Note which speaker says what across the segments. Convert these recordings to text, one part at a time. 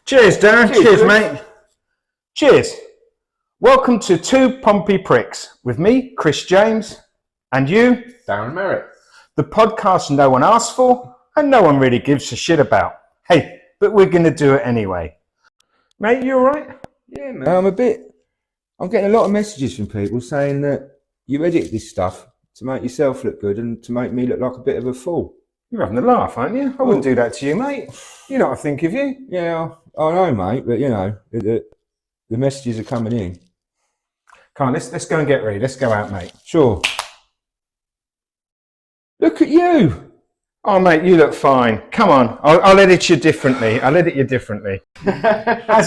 Speaker 1: Cheers, Darren. Cheers, mate. Cheers. Welcome to Two Pompey Pricks with me, Chris James, and you,
Speaker 2: Darren Merritt.
Speaker 1: The podcast no one asked for and no one really gives a shit about. Hey, but we're going to do it anyway. Mate, you all right?
Speaker 2: Yeah, man. I'm getting a lot of messages from people saying that you edit this stuff to make yourself look good and to make me look like a bit of a fool.
Speaker 1: You're having a laugh, aren't you? I wouldn't do that to you, mate. You know what I think of you.
Speaker 2: Yeah, I know, mate, but you know, the messages are coming in.
Speaker 1: Come on, let's go and get ready. Let's go out, mate.
Speaker 2: Sure. Look at you.
Speaker 1: Oh, mate, you look fine. Come on, I'll edit you differently. How's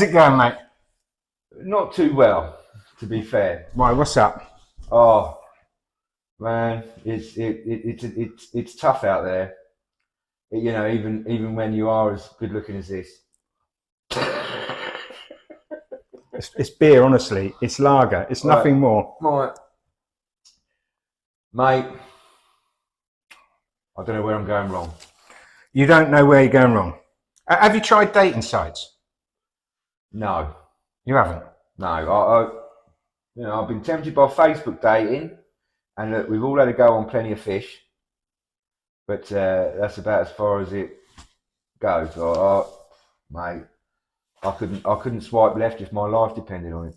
Speaker 1: it going, mate?
Speaker 2: Not too well, to be fair.
Speaker 1: Why, what's up?
Speaker 2: Oh, man, it's tough out there. You know, even when you are as good looking as this.
Speaker 1: It's beer, honestly. It's lager. It's nothing more.
Speaker 2: Right. Mate, I don't know where I'm going wrong.
Speaker 1: You don't know where you're going wrong. Have you tried dating sites?
Speaker 2: No.
Speaker 1: You haven't?
Speaker 2: No. I've been tempted by Facebook dating, and look, we've all had a go on Plenty of Fish, but that's about as far as it goes. Mate, I couldn't swipe left if my life depended on it.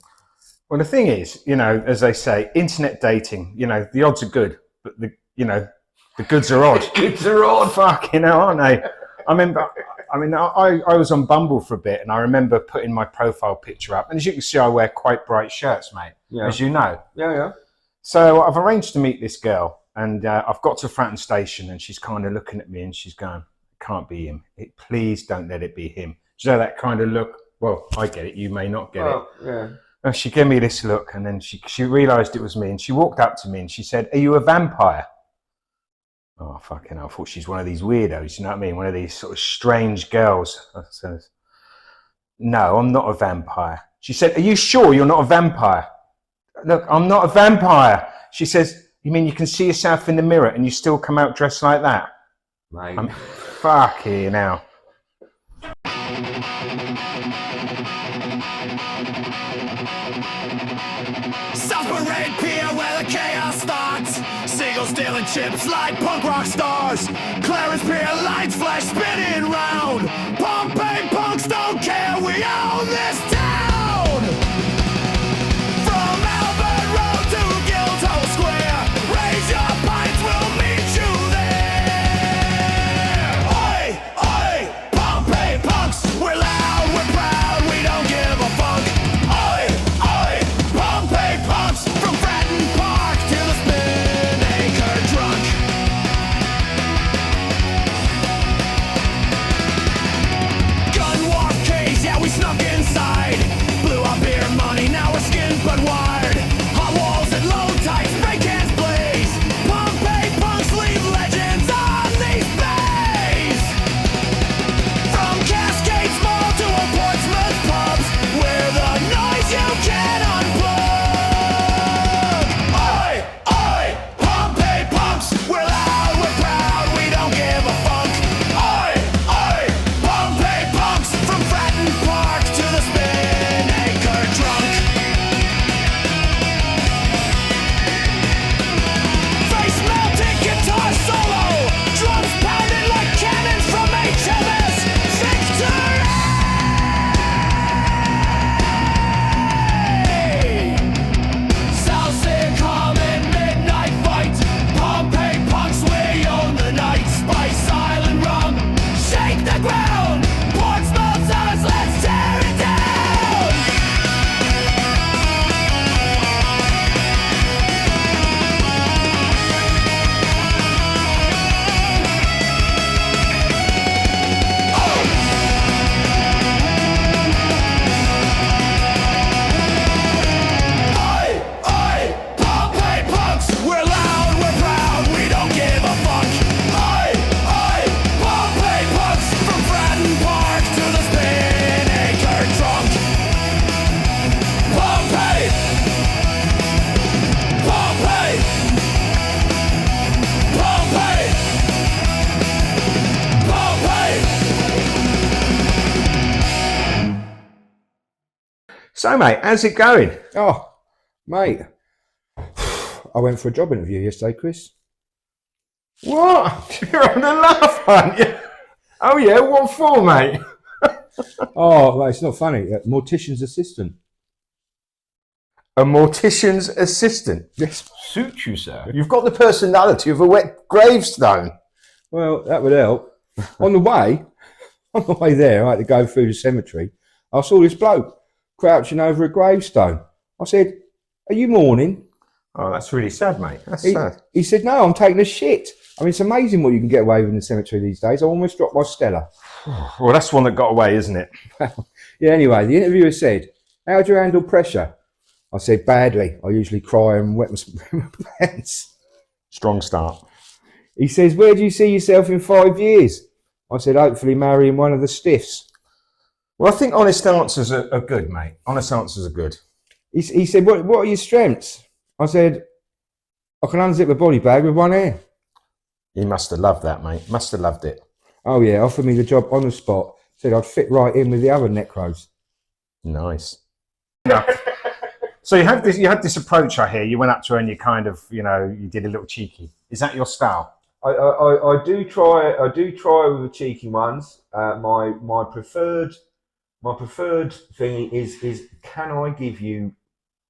Speaker 1: Well, the thing is, you know, as they say, internet dating, you know, the odds are good, but the goods are odd.
Speaker 2: The goods are odd.
Speaker 1: Fucking hell, aren't they? I was on Bumble for a bit, and I remember putting my profile picture up. And as you can see, I wear quite bright shirts, mate, as you know.
Speaker 2: Yeah.
Speaker 1: So I've arranged to meet this girl, and I've got to Fratton Station, and she's kind of looking at me, and she's going, "It can't be him. Please don't let it be him." Do you know that kind of look? Well, I get it. You may not get it.
Speaker 2: Yeah.
Speaker 1: And she gave me this look, and then she realised it was me, and she walked up to me, and she said, "Are you a vampire?" Oh, fucking hell. I thought she's one of these weirdos, you know what I mean? One of these sort of strange girls. I said, "No, I'm not a vampire." She said, "Are you sure you're not a vampire?" "Look, I'm not a vampire." She says, "You mean you can see yourself in the mirror and you still come out dressed like that?"
Speaker 2: Mate.
Speaker 1: I'm fucking hell.
Speaker 3: South Parade Pier where the chaos starts. Seagulls stealing chips like punk rock stars. Clarence Pier lights flash spinning round. Pompey punks don't care, we own this town. From Albert Road to Guildhall Square, raise your pints, we'll meet you there. Oi, oi, Pompey punks, we're loud, we're proud, we don't give a fuck. Oi, oi, Pompey punks, from Fratton Park to the Spin Acre Drunk.
Speaker 1: So, mate, how's it going?
Speaker 2: Oh, mate. I went for a job interview yesterday, Chris.
Speaker 1: What? You're on a laugh, aren't you? Oh, yeah, what for, mate?
Speaker 2: Oh, mate, it's not funny. Mortician's assistant.
Speaker 1: A mortician's assistant?
Speaker 2: Yes.
Speaker 1: Suit you, sir. You've got the personality of a wet gravestone.
Speaker 2: Well, that would help. on the way there, I had to go through the cemetery. I saw this bloke crouching over a gravestone. I said, "Are you mourning?"
Speaker 1: Oh, that's really sad, mate. That's
Speaker 2: He,
Speaker 1: sad.
Speaker 2: he said, "No, I'm taking a shit." I mean, it's amazing what you can get away with in the cemetery these days. I almost dropped my Stella.
Speaker 1: Well, that's one that got away, isn't it?
Speaker 2: Yeah, anyway, the interviewer said, "How do you handle pressure?" I said, "Badly. I usually cry and wet my pants."
Speaker 1: Strong start.
Speaker 2: He says, "Where do you see yourself in 5 years?" I said, "Hopefully marrying one of the stiffs."
Speaker 1: Well, I think honest answers are good, mate. Honest answers are good.
Speaker 2: He said, what are your strengths?" I said, "I can unzip a body bag with one hand."
Speaker 1: He must have loved that, mate. Must have loved it.
Speaker 2: Oh yeah, offered me the job on the spot. Said I'd fit right in with the other necros.
Speaker 1: Nice. So you had this approach, I hear. You went up to her and you kind of, you did a little cheeky. Is that your style?
Speaker 2: I do try with the cheeky ones. My preferred thing is can I give you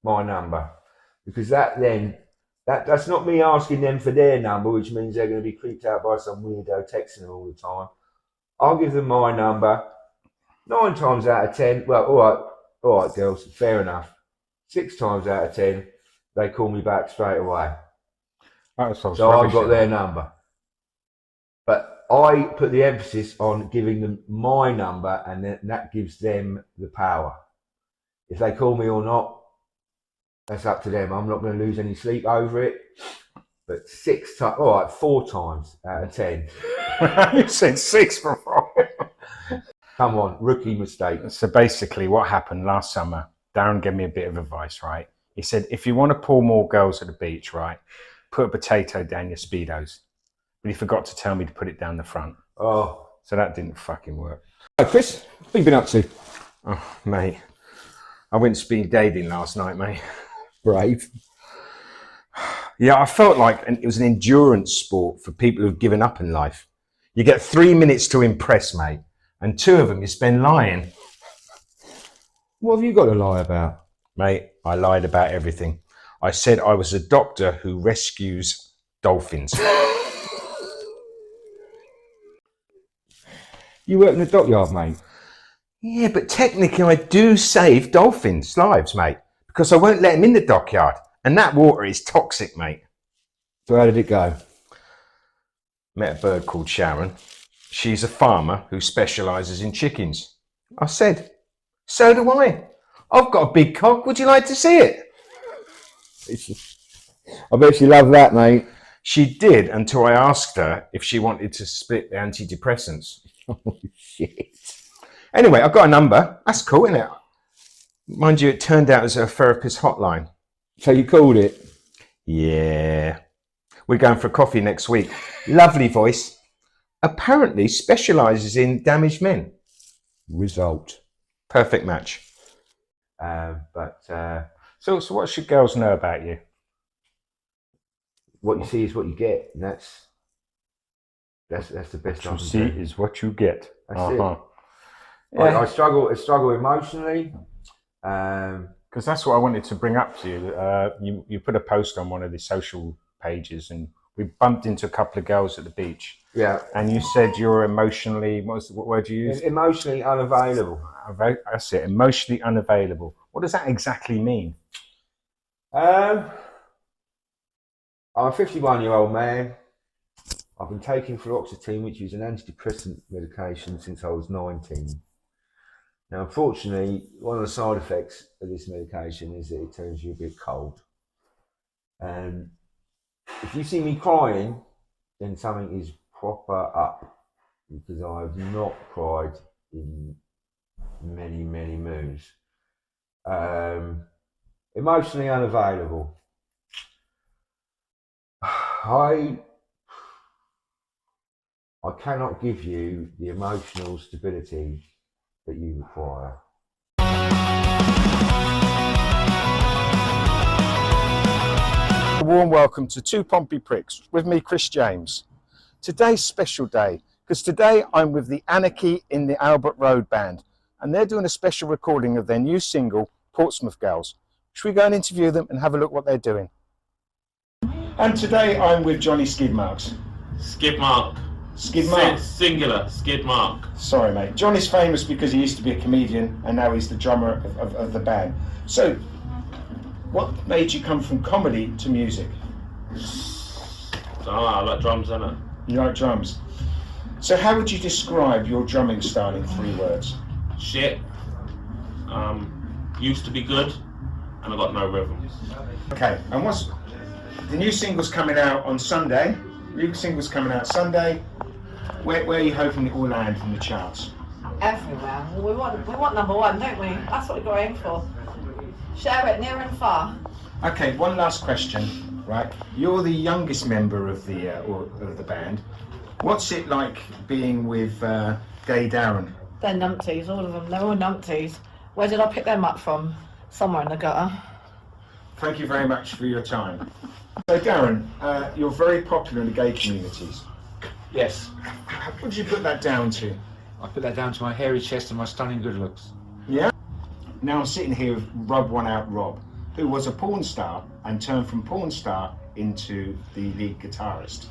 Speaker 2: my number? Because that's not me asking them for their number, which means they're going to be creeped out by some weirdo texting them all the time. I'll give them my number. 9 times out of 10, well, all right, girls, fair enough. 6 times out of 10, they call me back straight away. So I've got their number. But I put the emphasis on giving them my number, and then that gives them the power. If they call me or not, that's up to them. I'm not going to lose any sleep over it. But 6 times, all right, 4 times out of 10.
Speaker 1: You said 6 before.
Speaker 2: Come on, rookie mistake.
Speaker 1: So basically what happened last summer, Darren gave me a bit of advice, right? He said, if you want to pull more girls at the beach, right, put a potato down your Speedos. But he forgot to tell me to put it down the front.
Speaker 2: Oh.
Speaker 1: So that didn't fucking work.
Speaker 2: Hi, Chris, what have you been up to?
Speaker 1: Oh, mate. I went speed dating last night, mate.
Speaker 2: Brave.
Speaker 1: Yeah, I felt like it was an endurance sport for people who've given up in life. You get 3 minutes to impress, mate, and 2 of them you spend lying.
Speaker 2: What have you got to lie about?
Speaker 1: Mate, I lied about everything. I said I was a doctor who rescues dolphins.
Speaker 2: You work in the dockyard, mate.
Speaker 1: Yeah, but technically I do save dolphins' lives, mate, because I won't let them in the dockyard, and that water is toxic, mate.
Speaker 2: So how did it go?
Speaker 1: Met a bird called Sharon. She's a farmer who specialises in chickens. I said, so do I. I've got a big cock. Would you like to see it?
Speaker 2: I bet she loved that, mate.
Speaker 1: She did, until I asked her if she wanted to split the antidepressants.
Speaker 2: Oh, shit.
Speaker 1: Anyway, I've got a number. That's cool, isn't it? Mind you, it turned out as a therapist hotline.
Speaker 2: So you called it?
Speaker 1: Yeah. We're going for a coffee next week. Lovely voice. Apparently specialises in damaged men.
Speaker 2: Result.
Speaker 1: Perfect match. So what should girls know about you?
Speaker 2: What you see is what you get, and that's the best.
Speaker 1: What you see is what you get.
Speaker 2: That's it.
Speaker 1: Yeah.
Speaker 2: I struggle emotionally.
Speaker 1: Because that's what I wanted to bring up to you. You put a post on one of the social pages, and we bumped into a couple of girls at the beach.
Speaker 2: Yeah.
Speaker 1: And you said you're emotionally, what word you use?
Speaker 2: Emotionally unavailable.
Speaker 1: That's it, emotionally unavailable. What does that exactly mean?
Speaker 2: I'm a 51-year-old man. I've been taking fluoxetine, which is an antidepressant medication, since I was 19. Now, unfortunately, one of the side effects of this medication is that it turns you a bit cold. And if you see me crying, then something is proper up, because I have not cried in many, many moons. Emotionally unavailable. I cannot give you the emotional stability that you require.
Speaker 1: A warm welcome to Two Pompey Pricks, with me, Chris James. Today's special day, because today I'm with the Anarchy in the Albert Road Band, and they're doing a special recording of their new single, Portsmouth Girls. Should we go and interview them and have a look what they're doing? And today I'm with Johnny Skidmarks.
Speaker 4: Skidmark.
Speaker 1: Skidmark?
Speaker 4: Singular, Skidmark.
Speaker 1: Sorry, mate. Johnny's famous because he used to be a comedian and now he's the drummer of the band. So, what made you come from comedy to music?
Speaker 4: I like drums, innit?
Speaker 1: You like drums. So how would you describe your drumming style in 3 words?
Speaker 4: Shit. Used to be good, and I got no rhythm.
Speaker 1: Okay, and what's the new single's coming out on Sunday? New single's coming out Sunday. Where are you hoping it will land in the charts?
Speaker 5: Everywhere. We want number 1, don't we? That's what we're going for. Share it near and far.
Speaker 1: Okay, one last question. Right, you're the youngest member of the band. What's it like being with Gay Darren?
Speaker 5: They're numpties, all of them. They're all numpties. Where did I pick them up from? Somewhere in the gutter.
Speaker 1: Thank you very much for your time. So Darren, you're very popular in the gay communities.
Speaker 6: Yes,
Speaker 1: What did you put that down to?
Speaker 6: I put that down to my hairy chest and my stunning good looks.
Speaker 1: Yeah? Now I'm sitting here with Rub One Out Rob, who was a porn star and turned from porn star into the lead guitarist.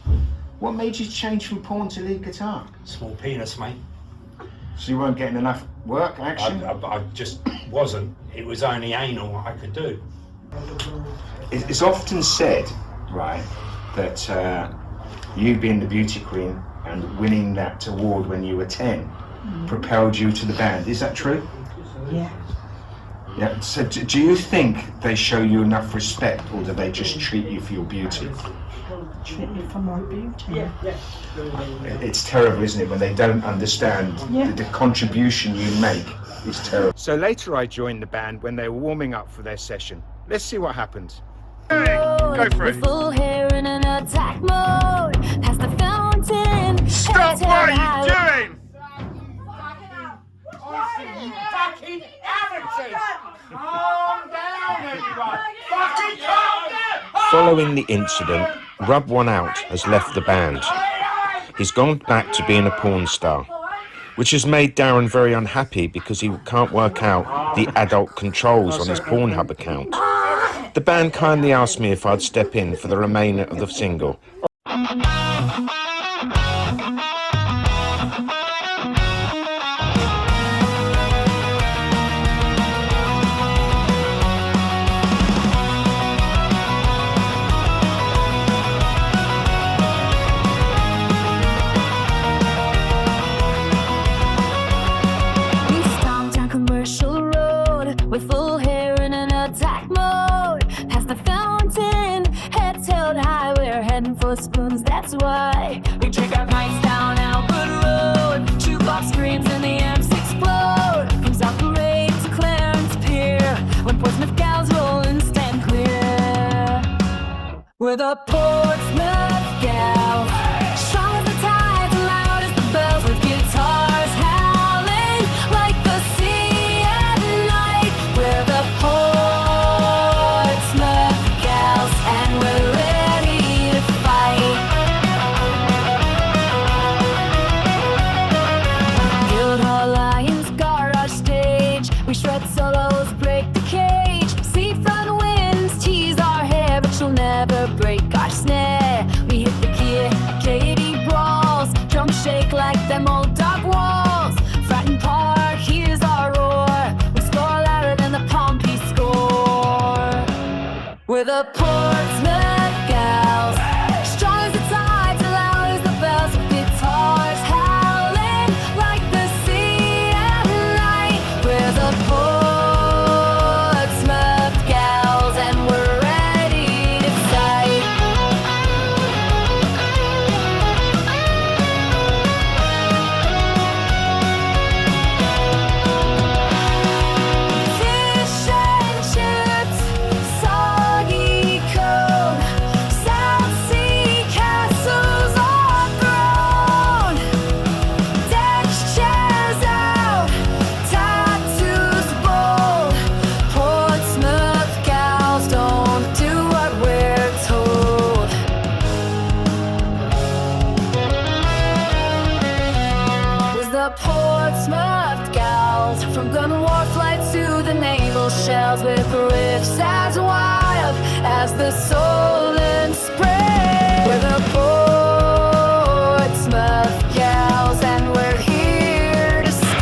Speaker 1: What made you change from porn to lead guitar?
Speaker 7: Small penis, mate.
Speaker 1: So you weren't getting enough work, action?
Speaker 7: I just wasn't. It was only anal I could do.
Speaker 1: It's often said, right, that you being the beauty queen and winning that award when you were 10 propelled you to the band. Is that true?
Speaker 5: Yeah.
Speaker 1: Yeah. So do you think they show you enough respect, or do they just treat you for your beauty?
Speaker 5: Treat me for my beauty.
Speaker 1: It's terrible, isn't it, when they don't understand the contribution you make is terrible. So later I joined the band when they were warming up for their session. Let's see what happened. Go for it.
Speaker 8: With full hair in an attack mode, past the fountain.
Speaker 1: Stop! What are you doing?
Speaker 6: Fucking amateurs! Calm down, everybody! Fucking calm down!
Speaker 1: Following the incident, Rub One Out has left the band. He's gone back to being a porn star, which has made Darren very unhappy because he can't work out the adult controls on his Pornhub account. The band kindly asked me if I'd step in for the remainder of the single.
Speaker 8: We stomped down Commercial Road with full hair in an attack mode. Past the fountain, heads held high, we're heading for spoons, that's why. We drink our pints down Albert Road. Jukebox screams and the amps explode. From South Parade to Clarence Pier, when Portsmouth gals roll and stand clear. We're the Portsmouth gals, strong as the tides and loud as the bells, with guitars howling like the sea at night. We're the Portsmouth gals, and we're ready to fight. Guildhall Lions garage stage, we shred solos, break the cage. Seafront winds tease our hair, but you'll never break our snare. the Portsmouth gals, from gun war flights to the naval shells, with riffs as wild as the Solent Spray. We're the Portsmouth gals, and we're here to stay.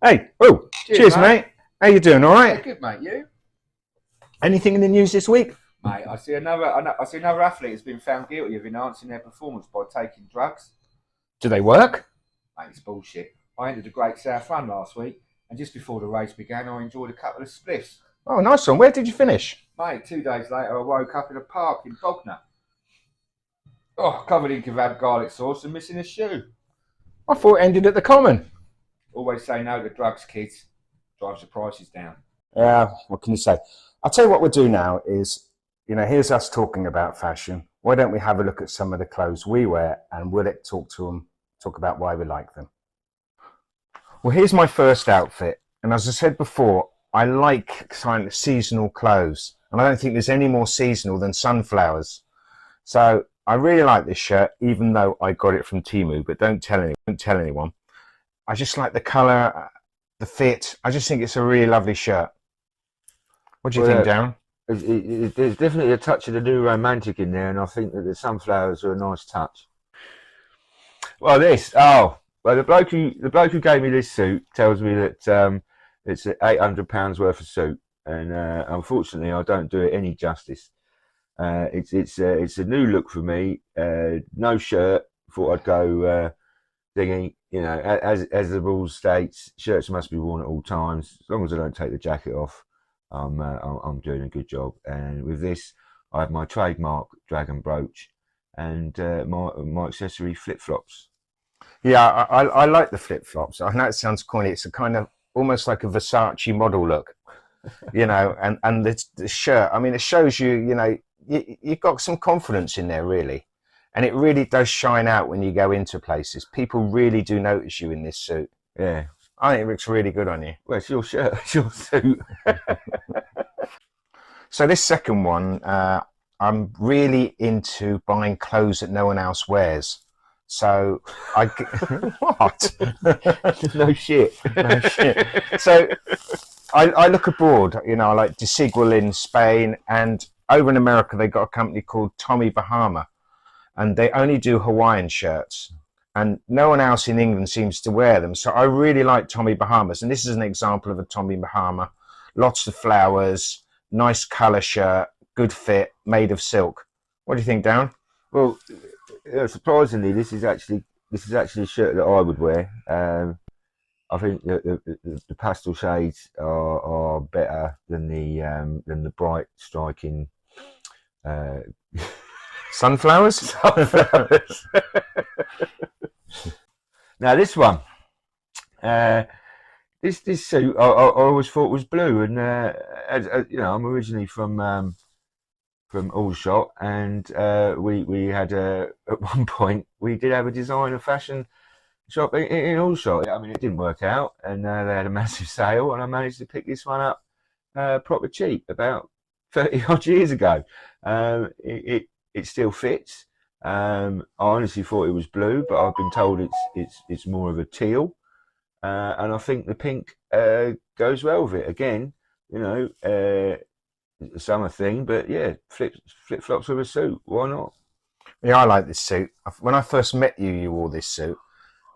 Speaker 1: Hey, oh, cheers, mate. How you doing? All
Speaker 2: Yeah,
Speaker 1: right?
Speaker 2: good, mate. You?
Speaker 1: Anything in the news this week?
Speaker 2: Mate, I see another athlete has been found guilty of enhancing their performance by taking drugs.
Speaker 1: Do they work?
Speaker 2: Mate, it's bullshit. I entered the Great South Run last week, and just before the race began, I enjoyed a couple of spliffs.
Speaker 1: Oh, nice one. Where did you finish?
Speaker 2: Mate, 2 days later, I woke up in a park in Bognor. Oh, covered in kebab garlic sauce and missing a shoe.
Speaker 1: I thought it ended at the Common.
Speaker 2: Always say no to drugs, kids. Drives the prices down.
Speaker 1: Yeah, what can you say? I'll tell you what we'll do now is, here's us talking about fashion. Why don't we have a look at some of the clothes we wear and we'll talk about why we like them. Well, here's my first outfit. And as I said before, I like kind of seasonal clothes. And I don't think there's any more seasonal than sunflowers. So I really like this shirt, even though I got it from Temu, but don't tell anyone. I just like the colour, the fit. I just think it's a really lovely shirt. What do you think, Darren?
Speaker 2: There's definitely a touch of the new romantic in there, and I think that the sunflowers are a nice touch. Well, the bloke who gave me this suit tells me that it's £800 worth of suit, and unfortunately, I don't do it any justice. It's a new look for me. No shirt. Thought I'd go thinking, as the rules states, shirts must be worn at all times. As long as I don't take the jacket off, I'm doing a good job. And with this, I have my trademark dragon brooch and my accessory flip flops.
Speaker 1: Yeah, I like the flip flops. I know it sounds corny. It's a kind of almost like a Versace model look, and the shirt. I mean, it shows you, you've got some confidence in there, really. And it really does shine out when you go into places. People really do notice you in this suit.
Speaker 2: Yeah.
Speaker 1: I think it looks really good on you.
Speaker 2: Well, it's your shirt, it's your suit.
Speaker 1: So this second one, I'm really into buying clothes that no one else wears. So what?
Speaker 2: No shit.
Speaker 1: No shit. So I look abroad, I like Desigual in Spain, and over in America, they got a company called Tommy Bahama. And they only do Hawaiian shirts, and no one else in England seems to wear them. So I really like Tommy Bahamas, and this is an example of a Tommy Bahama. Lots of flowers, nice colour shirt, good fit, made of silk. What do you think, Darren?
Speaker 2: Well, surprisingly, this is actually a shirt that I would wear. I think the pastel shades are better than the bright, striking.
Speaker 1: Sunflowers?
Speaker 2: Now this one, this suit I always thought was blue, and as I'm originally from Aldershot, and we had at one point we did have a designer fashion shop in Aldershot. I mean, it didn't work out, and they had a massive sale, and I managed to pick this one up proper cheap about 30 odd years ago. It still fits. I honestly thought it was blue, but I've been told it's more of a teal, and I think the pink goes well with it. Again, a summer thing, but yeah, flip flops with a suit. Why not?
Speaker 1: Yeah, I like this suit. When I first met you, you wore this suit,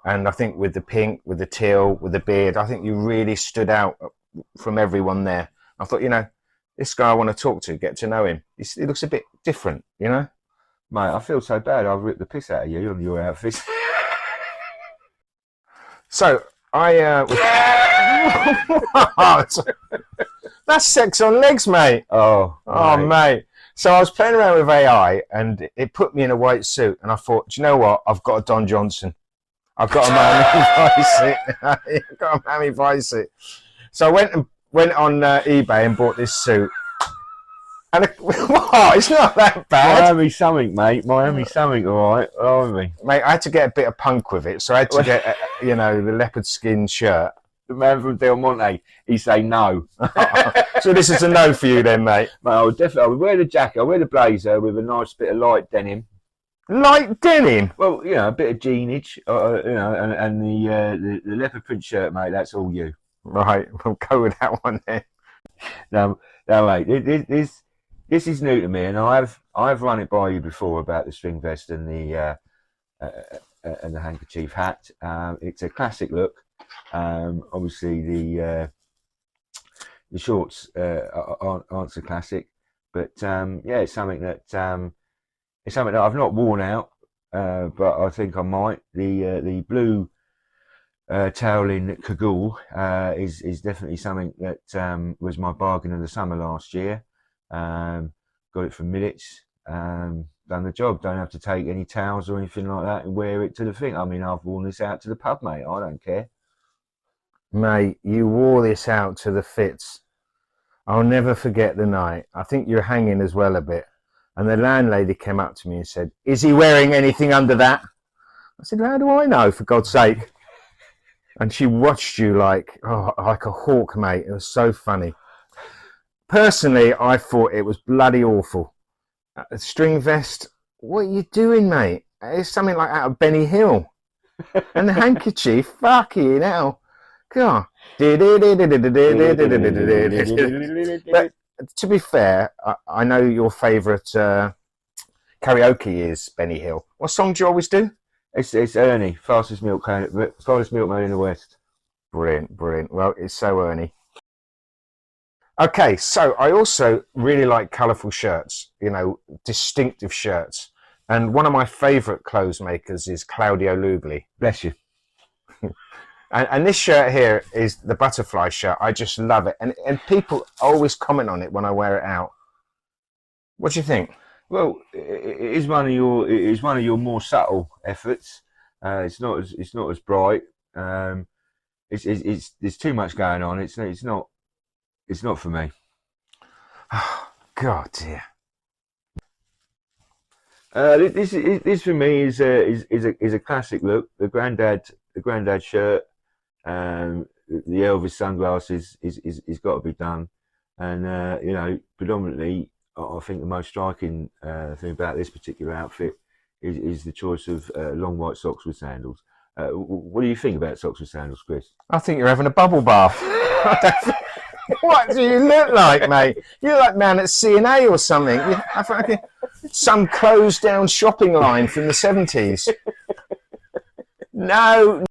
Speaker 1: and I think with the pink, with the teal, with the beard, I think you really stood out from everyone there. I thought, this guy I want to talk to, get to know him. He looks a bit different, Mate,
Speaker 2: I feel so bad. I've ripped the piss out of you on your outfit.
Speaker 1: So, that's sex on legs, mate.
Speaker 2: Oh,
Speaker 1: mate. So I was playing around with AI, and it put me in a white suit, and I thought, do you know what? I've got a Don Johnson. I've got a Miami Vice suit. I've got a Miami Vice suit. So I went went on eBay and bought this suit. And what? It's not that bad.
Speaker 2: Miami something, mate. Miami something, all right. Miami.
Speaker 1: Mate, I had to get a bit of punk with it, so I had to get, the leopard skin shirt.
Speaker 2: The man from Del Monte, he say no.
Speaker 1: So this is a no for you then, mate.
Speaker 2: Mate, I would wear the jacket, I wear the blazer with a nice bit of light denim.
Speaker 1: Light denim?
Speaker 2: Well, a bit of jeanage, and the leopard print shirt, mate. That's all you.
Speaker 1: Right, we'll go with that one then.
Speaker 2: No, mate. This is new to me, and I've run it by you before about the string vest and the handkerchief hat. It's a classic look. Obviously, the shorts aren't so classic, but it's something that I've not worn out, but I think I might. The blue toweling cagoule is definitely something that was my bargain of the summer last year. Got it from Millets. Done the job. Don't have to take any towels or anything like that and wear it to the thing. I mean, I've worn this out to the pub, mate. I don't care.
Speaker 1: Mate, you wore this out to the fits. I'll never forget the night. I think you're hanging as well a bit. And the landlady came up to me and said, "Is he wearing anything under that?" I said, "How do I know, for God's sake?" And she watched you like a hawk, mate. It was so funny. Personally, I thought it was bloody awful. A string vest, what are you doing, mate? It's something like out of Benny Hill. And the handkerchief, fucking hell. God. But to be fair, I know your favourite karaoke is Benny Hill. What song do you always do?
Speaker 2: It's Ernie, fastest milkman in the West.
Speaker 1: Brilliant. Well, it's so Ernie. Okay, so I also really like colourful shirts, distinctive shirts. And one of my favourite clothes makers is Claudio Lugli.
Speaker 2: Bless you.
Speaker 1: And this shirt here is the butterfly shirt. I just love it. And people always comment on it when I wear it out. What do you think?
Speaker 2: Well, it is one of your more subtle efforts. It's not as bright. There's too much going on. It's not for me.
Speaker 1: Oh, God dear.
Speaker 2: This for me is a classic look. The granddad shirt, the Elvis sunglasses is got to be done, and predominantly I think the most striking thing about this particular outfit is the choice of long white socks with sandals. What do you think about socks with sandals, Chris?
Speaker 1: I think you're having a bubble bath. What do you look like, mate? You look like man at C&A or something. Some closed down shopping line from the 70s. No.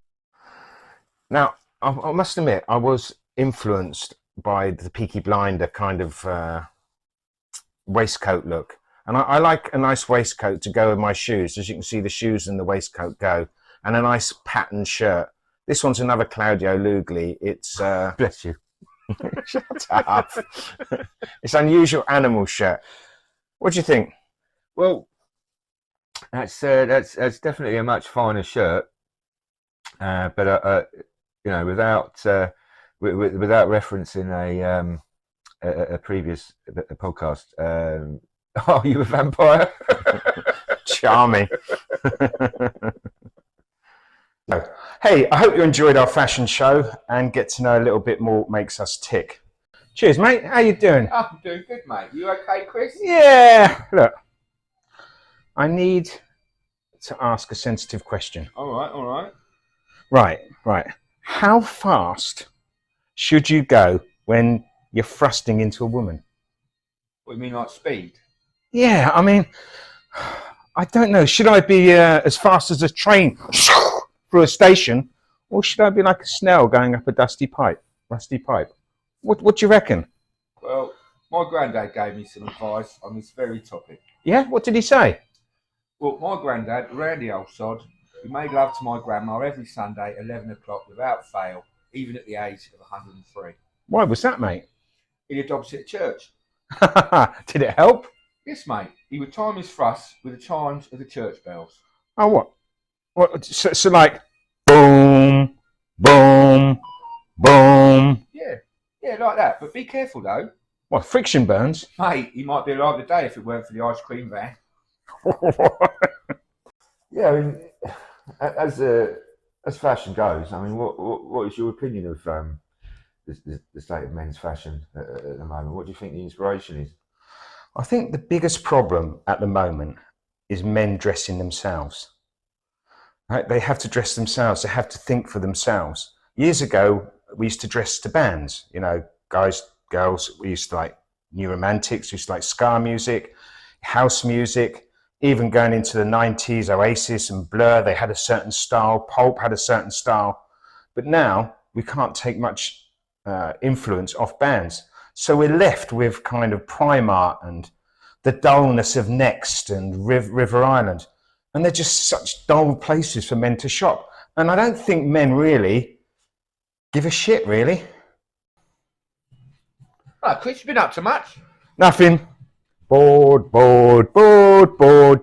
Speaker 1: Now, I must admit, I was influenced by the Peaky Blinder kind of waistcoat look. And I like a nice waistcoat to go with my shoes. As you can see, the shoes and the waistcoat go. And a nice patterned shirt. This one's another Claudio Lugli. It's...
Speaker 2: Bless you.
Speaker 1: Shut up. It's unusual animal shirt. What do you think?
Speaker 2: Well, that's definitely a much finer shirt. But without referencing a previous podcast, are you a vampire?
Speaker 1: Charming. Hey, I hope you enjoyed our fashion show and get to know a little bit more what makes us tick. Cheers, mate. How you doing?
Speaker 2: I'm doing good, mate. You okay, Chris?
Speaker 1: Yeah. Look, I need to ask a sensitive question.
Speaker 2: All right.
Speaker 1: Right. How fast should you go when you're thrusting into a woman?
Speaker 2: What do you mean, like speed?
Speaker 1: Yeah, I mean, I don't know. Should I be as fast as a train through a station, or should I be like a snail going up a rusty pipe? What do you reckon?
Speaker 2: Well, my granddad gave me some advice on this very topic.
Speaker 1: Yeah? What did he say?
Speaker 2: Well, my granddad, Randy old sod, he made love to my grandma every Sunday, 11 o'clock, without fail, even at the age of 103.
Speaker 1: Why was that, mate?
Speaker 2: He lived opposite church.
Speaker 1: Did it help?
Speaker 2: Yes, mate. He would time his thrusts with the chimes of the church bells.
Speaker 1: Oh, what? So like, boom, boom, boom.
Speaker 2: Yeah. Yeah, like that. But be careful though.
Speaker 1: What, friction burns?
Speaker 2: Mate, you might be alive today if it weren't for the ice cream van. Yeah, I mean, as fashion goes, I mean, what is your opinion of the state of men's fashion at the moment? What do you think the inspiration is?
Speaker 1: I think the biggest problem at the moment is men dressing themselves. Right? They have to dress themselves. They have to think for themselves. Years ago, we used to dress to bands. You know, guys, girls. We used to like New Romantics. We used to like ska music, house music. Even going into the 90s, Oasis and Blur, they had a certain style. Pulp had a certain style. But now we can't take much influence off bands. So we're left with kind of Primark and the dullness of Next and River Island. And they're just such dull places for men to shop. And I don't think men really give a shit, really.
Speaker 2: Right, Chris, you been up to much?
Speaker 1: Nothing. Bored.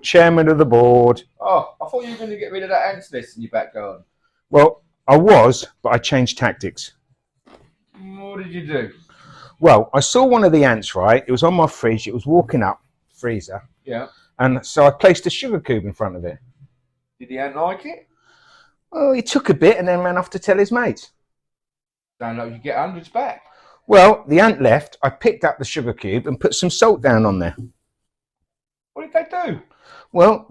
Speaker 1: Chairman of the board.
Speaker 2: Oh, I thought you were going to get rid of that ants nest in your back garden.
Speaker 1: Well, I was, but I changed tactics.
Speaker 2: What did you do?
Speaker 1: Well, I saw one of the ants, right? It was on my fridge. It was walking up, freezer.
Speaker 2: Yeah.
Speaker 1: And so I placed a sugar cube in front of it.
Speaker 2: Did the ant like it?
Speaker 1: Well, he took a bit and then ran off to tell his mates.
Speaker 2: Don't know if you get hundreds back.
Speaker 1: Well, the ant left. I picked up the sugar cube and put some salt down on there.
Speaker 2: What did they do?
Speaker 1: Well,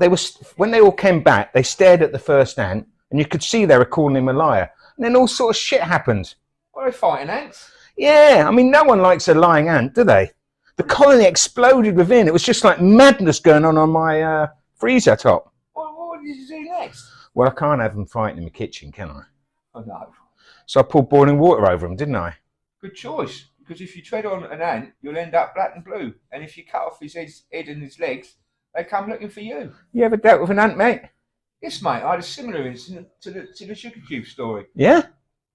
Speaker 1: when they all came back, they stared at the first ant and you could see they were calling him a liar. And then all sort of shit happened.
Speaker 2: Were they fighting ants?
Speaker 1: Yeah, I mean, no one likes a lying ant, do they? The colony exploded within. It was just like madness going on my freezer top.
Speaker 2: What did you do next?
Speaker 1: Well, I can't have them fighting in the kitchen, can I?
Speaker 2: Oh, no.
Speaker 1: So I poured boiling water over them, didn't I?
Speaker 2: Good choice. Because if you tread on an ant, you'll end up black and blue. And if you cut off his head and his legs, they come looking for you.
Speaker 1: You ever dealt with an ant, mate?
Speaker 2: Yes, mate. I had a similar incident to the sugar cube story.
Speaker 1: Yeah?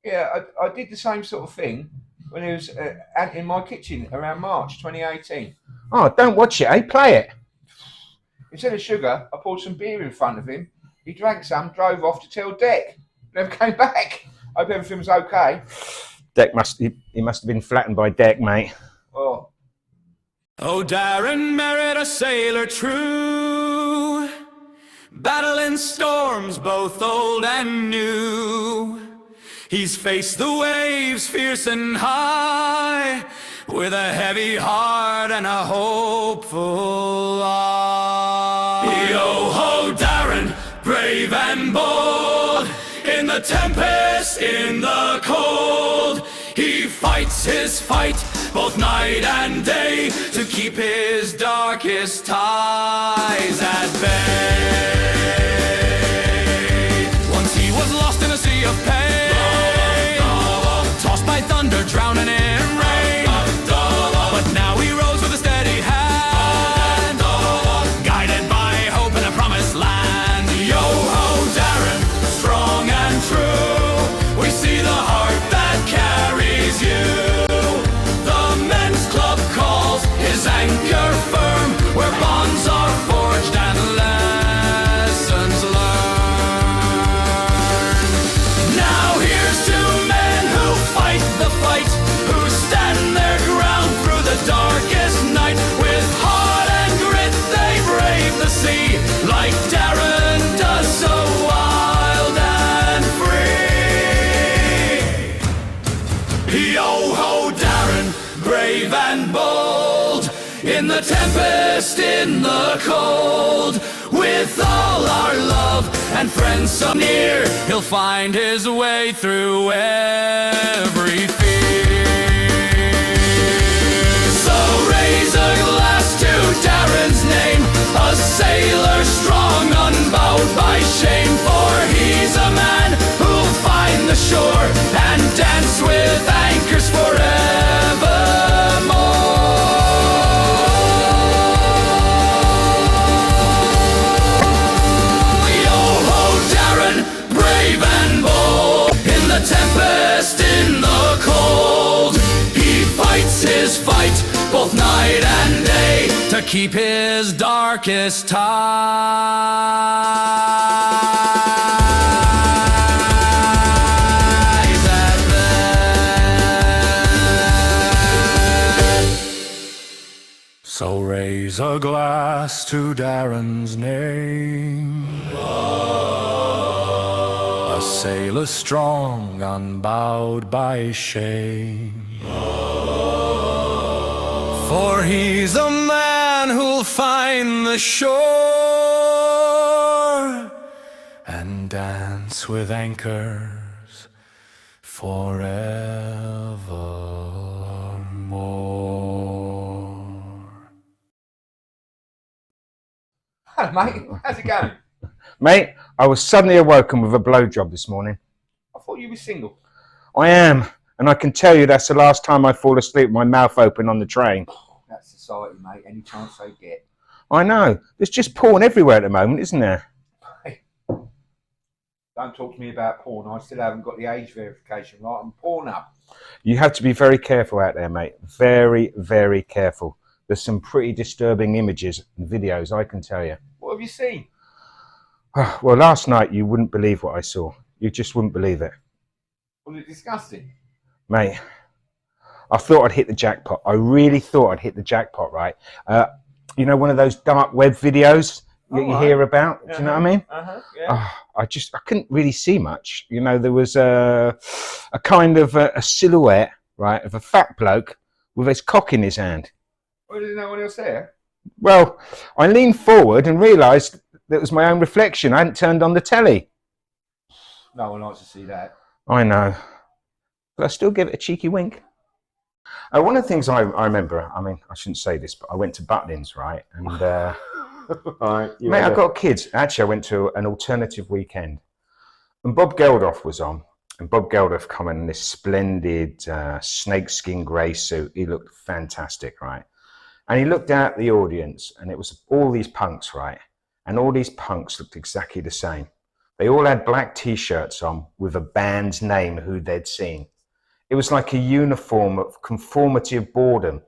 Speaker 2: Yeah, I did the same sort of thing when there was an ant in my kitchen around March 2018.
Speaker 1: Oh, don't watch it, eh? Play it.
Speaker 2: Instead of sugar, I poured some beer in front of him. He drank some, drove off to tell Deck. Never came back. Hope everything was okay.
Speaker 1: Deck he must have been flattened by Deck, mate.
Speaker 2: Oh.
Speaker 3: Oh, Darren married a sailor true, battling storms both old and new. He's faced the waves fierce and high, with a heavy heart and a hopeful eye. Yo-ho, Darren, brave and bold, in the tempest, in the cold, he fights his fight both night and day to keep his darkest ties at bay. Once he was lost in a sea of pain, tossed by thunder, drowning in rain, but now he rose with a steady hand, guided by hope in a promised land. Yo-ho, Darren, strong and true, we see the heart that carries you. Anchor firm, where bonds are forged and lessons learned. Now here's to men who fight the fight, who stand their ground through the darkest night. With heart and grit they brave the sea, like Darren does, so wild and free. Yo-ho, Darren, brave and bold, in the tempest, in the cold, with all our love and friends so near, he'll find his way through every fear. So raise a glass to Darren's name, a sailor strong, unbowed by shame, for he's a man who'll find the shore and dance with anchors forevermore. Tempest in the cold, he fights his fight both night and day to keep his darkest ties at bay. So raise a glass to Darren's name. A sailor strong, unbowed by shame. For he's a man who'll find the shore and dance with anchors forevermore.
Speaker 2: Hello, mate. How's it going?
Speaker 1: Mate, I was suddenly awoken with a blowjob this morning.
Speaker 2: I thought you were single.
Speaker 1: I am, and I can tell you that's the last time I fall asleep with my mouth open on the train.
Speaker 2: That's society, mate. Any chance they get.
Speaker 1: I know. There's just porn everywhere at the moment, isn't there?
Speaker 2: Don't talk to me about porn. I still haven't got the age verification right. I'm porn up.
Speaker 1: You have to be very careful out there, mate. Very, very careful. There's some pretty disturbing images and videos, I can tell you.
Speaker 2: What have you seen?
Speaker 1: Well, last night you wouldn't believe what I saw. You just wouldn't believe it.
Speaker 2: Was it disgusting?
Speaker 1: Mate, I thought I'd hit the jackpot. I really thought I'd hit the jackpot, right? You know, one of those dark web videos that you hear about? Do you know what I mean?
Speaker 2: Yeah.
Speaker 1: I couldn't really see much. You know, there was a kind of a silhouette, right, of a fat bloke with his cock in his hand.
Speaker 2: Well, there's no one else there?
Speaker 1: Well, I leaned forward and realised that it was my own reflection. I hadn't turned on the telly.
Speaker 2: No one likes to see that.
Speaker 1: I know. But I still give it a cheeky wink. One of the things I remember, I mean, I shouldn't say this, but I went to Butlins, right? And,
Speaker 2: Right.
Speaker 1: mate, I've got kids. Actually, I went to an alternative weekend. And Bob Geldof was on. And Bob Geldof come in this splendid snakeskin grey suit. He looked fantastic, right? And he looked at the audience, and it was all these punks, right? And all these punks looked exactly the same. They all had black T-shirts on with a band's name who they'd seen. It was like a uniform of conformity of boredom,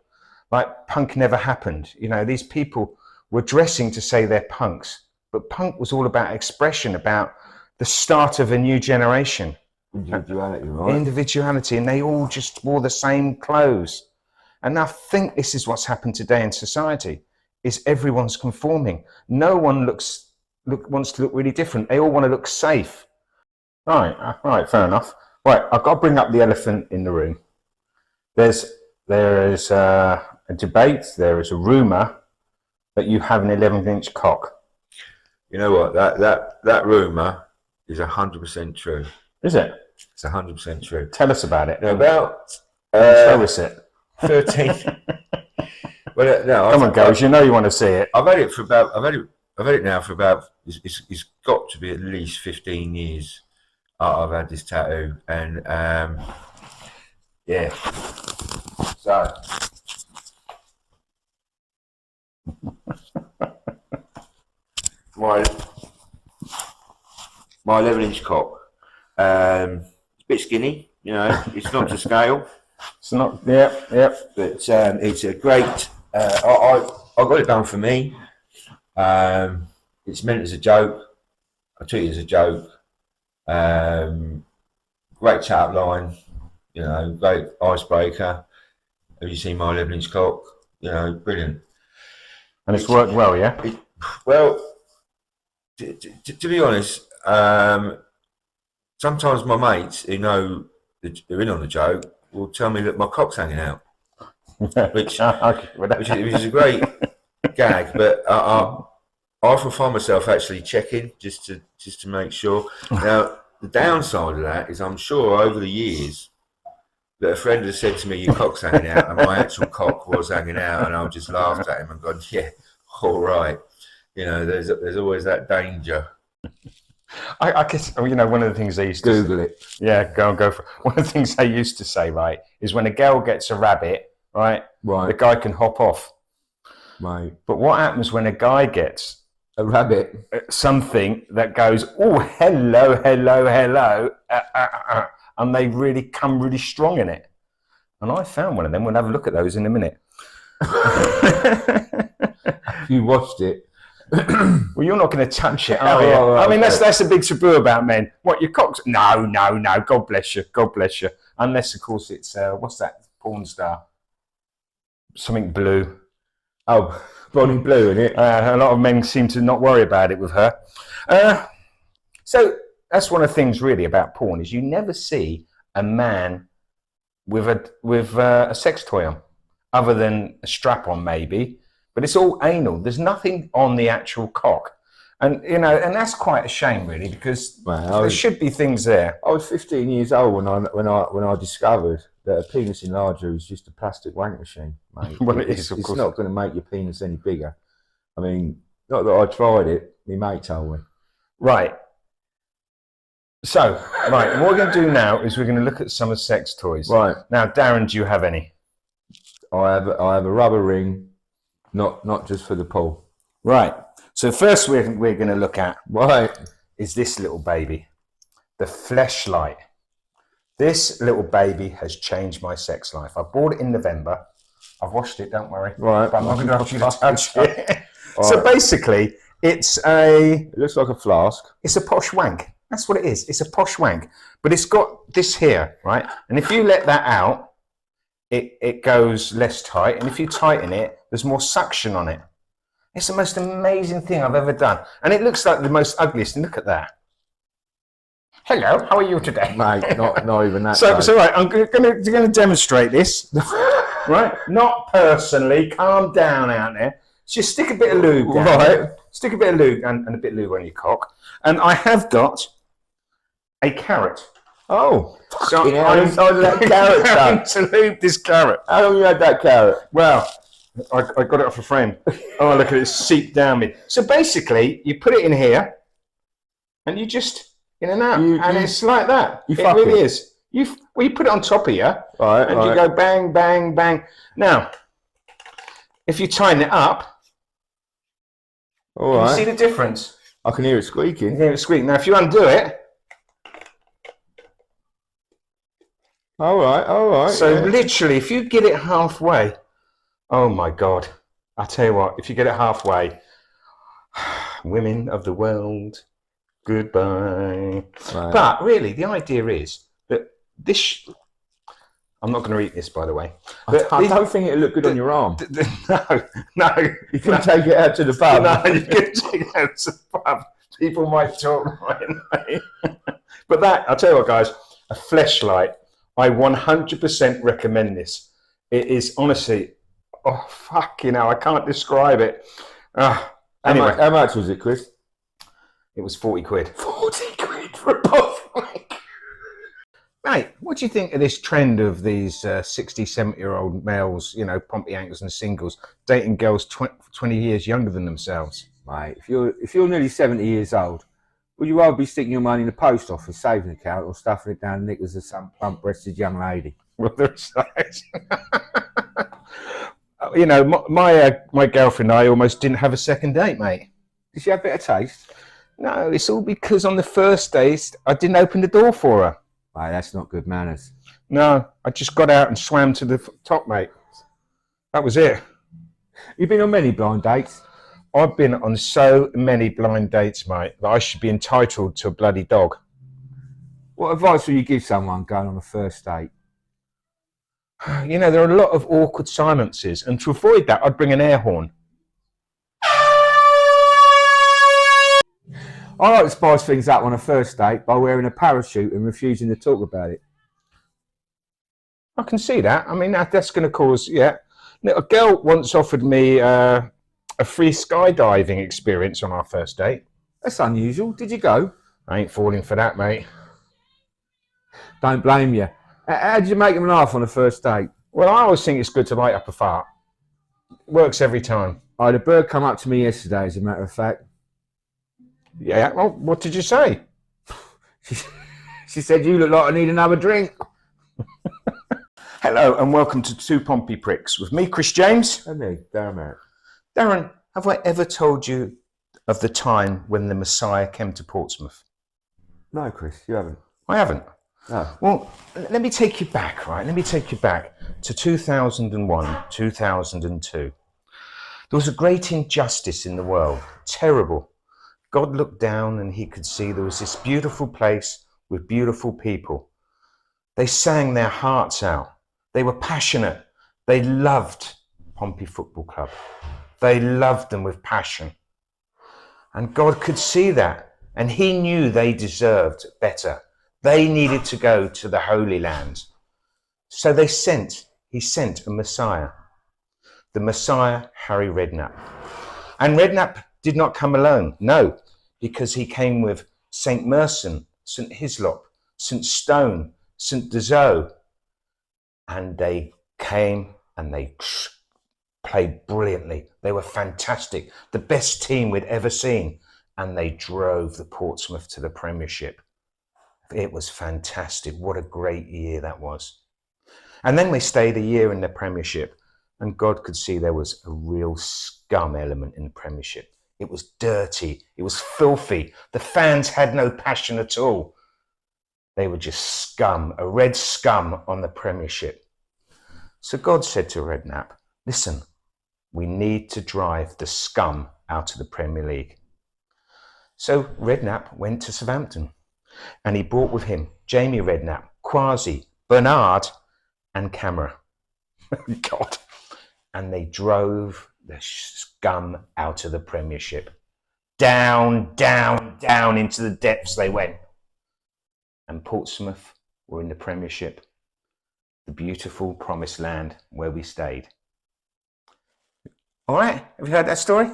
Speaker 1: like punk never happened. You know, these people were dressing to say they're punks, but punk was all about expression, about the start of a new generation.
Speaker 2: Individuality, right?
Speaker 1: Individuality, and they all just wore the same clothes. And I think this is what's happened today in society, is everyone's conforming. No one wants to look really different. They all want to look safe. Right, fair enough. Right, I've got to bring up the elephant in the room. There is a debate, there is a rumour that you have an 11-inch cock.
Speaker 2: You know what? That rumour is 100% true.
Speaker 1: Is it?
Speaker 2: It's 100% true.
Speaker 1: Tell us about it.
Speaker 2: Now, about
Speaker 1: show us it.
Speaker 2: 13. Well, no.
Speaker 1: Come on, girls. You know you want to see it.
Speaker 2: I've had it for about. I've had it now for about. It's got to be at least 15 years. I've had this tattoo, and yeah. So. My 11-inch cock. It's a bit skinny, you know. It's not to scale.
Speaker 1: It's not. Yep.
Speaker 2: But it's a great. I got it done for me. It's meant as a joke. I treat it as a joke. Great chat line. You know, great icebreaker. Have you seen my 11-inch cock? You know, brilliant.
Speaker 1: And it's worked well, yeah.
Speaker 2: Well, to be honest, sometimes my mates who know they're in on the joke will tell me that my cock's hanging out, which is a great gag. But I often find myself actually checking just to make sure. Now, the downside of that is I'm sure over the years that a friend has said to me, "Your cock's hanging out," and my actual cock was hanging out, and I've just laughed at him and gone, "Yeah, all right." You know, there's always that danger.
Speaker 1: I guess, you know, one of the things they used to
Speaker 2: Google it.
Speaker 1: Yeah, go for it. One of the things they used to say, right, is when a girl gets a rabbit, right, the guy can hop off.
Speaker 2: Right.
Speaker 1: But what happens when a guy gets
Speaker 2: a rabbit?
Speaker 1: Something that goes, oh, hello, and they really come really strong in it. And I found one of them. We'll have a look at those in a minute.
Speaker 2: You watched it.
Speaker 1: Well, you're not going to touch it,
Speaker 2: Oh,
Speaker 1: are you?
Speaker 2: right,
Speaker 1: I mean,
Speaker 2: okay.
Speaker 1: that's a big taboo about men. What, your cock's? No. God bless you. Unless, of course, it's what's that porn star? Something blue.
Speaker 2: Oh, Bonnie Blue, innit?
Speaker 1: A lot of men seem to not worry about it with her. So that's one of the things really about porn is you never see a man with a sex toy on, other than a strap on maybe, but it's all anal. There's nothing on the actual cock, and you know, and that's quite a shame really, because there should be things there.
Speaker 2: I was 15 years old when I discovered that a penis enlarger is just a plastic wank machine, mate.
Speaker 1: Well, it is, of
Speaker 2: it's
Speaker 1: course.
Speaker 2: not going to make your penis any bigger. I mean, not that I tried it. My mate told me.
Speaker 1: Right. So, right, what we're going to do now is we're going to look at some of the sex toys.
Speaker 2: Right.
Speaker 1: Now, Darren, do you have any?
Speaker 2: I have a rubber ring, not just for the pull.
Speaker 1: Right. So first we're going to look at
Speaker 2: Right.
Speaker 1: is this little baby, the Fleshlight. This little baby has changed my sex life. I bought it in November. I've washed it, don't worry.
Speaker 2: Right.
Speaker 1: But I'm not going to ask you to touch it.
Speaker 2: All
Speaker 1: So
Speaker 2: right.
Speaker 1: basically, it
Speaker 2: looks like a flask.
Speaker 1: it's a posh wank. That's what it is. It's a posh wank. But it's got this here, right? And if you let that out, it goes less tight. And if you tighten it, there's more suction on it. It's the most amazing thing I've ever done. And it looks like the most ugliest. And look at that. Hello, how are you today?
Speaker 2: Mate, not even that.
Speaker 1: So right, I'm going to demonstrate this. Right? Not personally. Calm down out there. Just stick a bit of lube down.
Speaker 2: Right.
Speaker 1: Stick a bit of lube and a bit of lube on your cock. And I have got a carrot.
Speaker 2: Oh,
Speaker 1: So
Speaker 2: fucking hell, inside of that carrot,
Speaker 1: I'm
Speaker 2: son.
Speaker 1: to lube this carrot.
Speaker 2: How long you had that carrot?
Speaker 1: Well, I got it off a friend. Oh, look at it seep down me. So basically, you put it in here, and you just in and out, and it's like that.
Speaker 2: You
Speaker 1: it
Speaker 2: fuck
Speaker 1: really
Speaker 2: it.
Speaker 1: is. You put it on top of you,
Speaker 2: Right,
Speaker 1: and
Speaker 2: right.
Speaker 1: you go bang, bang, bang. Now, if you tighten it up,
Speaker 2: All
Speaker 1: you
Speaker 2: right.
Speaker 1: see the difference.
Speaker 2: I can hear it
Speaker 1: You
Speaker 2: squeaking.
Speaker 1: hear it squeak. Now, if you undo it,
Speaker 2: All right.
Speaker 1: so
Speaker 2: yeah.
Speaker 1: literally, if you get it halfway, oh my God! I tell you what, if you get it halfway, women of the world, goodbye.
Speaker 2: Right.
Speaker 1: But really, the idea is that this. I'm not going to eat this, by the way. But
Speaker 2: I don't think it'll look good on your arm.
Speaker 1: No,
Speaker 2: You can take it out to the pub.
Speaker 1: no, you can take it out to the pub. People might talk right. But that, I'll tell you what, guys, a Fleshlight. I 100% recommend this. It is honestly, oh fucking hell, I can't describe it. Anyway,
Speaker 2: How much was it, Chris?
Speaker 1: it was 40 quid.
Speaker 2: 40 quid for a puff.
Speaker 1: Mate, what do you think of this trend of these 60, 70-year-old males, you know, Pompey ankles and singles, dating girls 20 years younger than themselves?
Speaker 2: Mate, if you're nearly 70 years old, would you rather be sticking your money in the post office saving account or stuffing it down the knickers of some plump-breasted young lady?
Speaker 1: Well, there's that. You know, my girlfriend and I almost didn't have a second date, mate.
Speaker 2: Did she have better taste?
Speaker 1: No, it's all because on the first date, I didn't open the door for her.
Speaker 2: Mate, that's not good manners.
Speaker 1: No, I just got out and swam to the top, mate. That was it.
Speaker 2: You've been on many blind dates.
Speaker 1: I've been on so many blind dates, mate, that I should be entitled to a bloody dog.
Speaker 2: What advice would you give someone going on a first date?
Speaker 1: You know, there are a lot of awkward silences, and to avoid that, I'd bring an air horn.
Speaker 2: I like to spice things up on a first date by wearing a parachute and refusing to talk about it.
Speaker 1: I can see that. I mean, that's going to cause, yeah. A girl once offered me a free skydiving experience on our first date.
Speaker 2: That's unusual. Did you go?
Speaker 1: I ain't falling for that, mate.
Speaker 2: Don't blame you. How did you make them laugh on a first date?
Speaker 1: Well, I always think it's good to light up a fart. Works every time.
Speaker 2: I had a bird come up to me yesterday, as a matter of fact.
Speaker 1: Yeah, well, what did you say?
Speaker 2: She said, you look like I need another drink.
Speaker 1: Hello and welcome to Two Pompey Pricks with me, Chris James.
Speaker 2: And me, Darren Merritt.
Speaker 1: Darren, have I ever told you of the time when the Messiah came to Portsmouth?
Speaker 2: No, Chris, you haven't.
Speaker 1: I haven't.
Speaker 2: No.
Speaker 1: Well, let me take you back, right? Let me take you back to 2001, 2002. There was a great injustice in the world, terrible. God looked down and he could see there was this beautiful place with beautiful people. They sang their hearts out. They were passionate. They loved Pompey Football Club. They loved them with passion. And God could see that. And he knew they deserved better. They needed to go to the Holy Land. So he sent a Messiah. The Messiah, Harry Redknapp. And Redknapp did not come alone. No, because he came with St. Merson, St. Hislop, St. Stone, St. Dezoe. And they came and they played brilliantly. They were fantastic. The best team we'd ever seen. And they drove the Portsmouth to the Premiership. It was fantastic. What a great year that was. And then they stayed a year in the Premiership. And God could see there was a real scum element in the Premiership. It was dirty. It was filthy. The fans had no passion at all. They were just scum, a red scum on the Premiership. So God said to Redknapp, listen, we need to drive the scum out of the Premier League. So Redknapp went to Southampton and he brought with him Jamie Redknapp, Kwasi, Bernard and Camera. God. And they drove the scum out of the Premiership. Down, down, down into the depths they went. And Portsmouth were in the Premiership, the beautiful promised land where we stayed. All right, have you heard that story?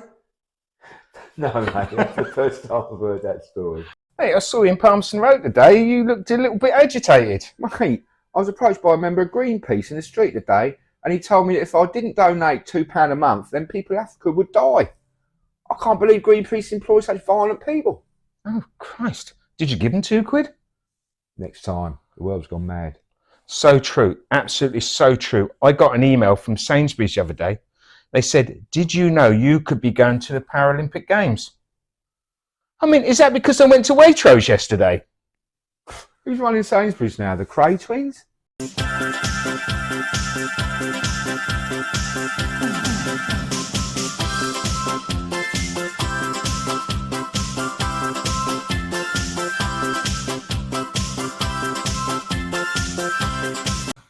Speaker 2: No, mate, that's the first time I've heard that story.
Speaker 1: Hey, I saw you in Palmerston Road today. You looked a little bit agitated.
Speaker 2: Mate, I was approached by a member of Greenpeace in the street today, and he told me that if I didn't donate £2 a month, then people in Africa would die. I can't believe Greenpeace employs such violent people.
Speaker 1: Oh, Christ. Did you give him £2?
Speaker 2: Next time, the world's gone mad.
Speaker 1: So true. Absolutely so true. I got an email from Sainsbury's the other day. They said, did you know you could be going to the Paralympic Games? I mean, is that because I went to Waitrose yesterday?
Speaker 2: Who's running Sainsbury's now? The Cray twins?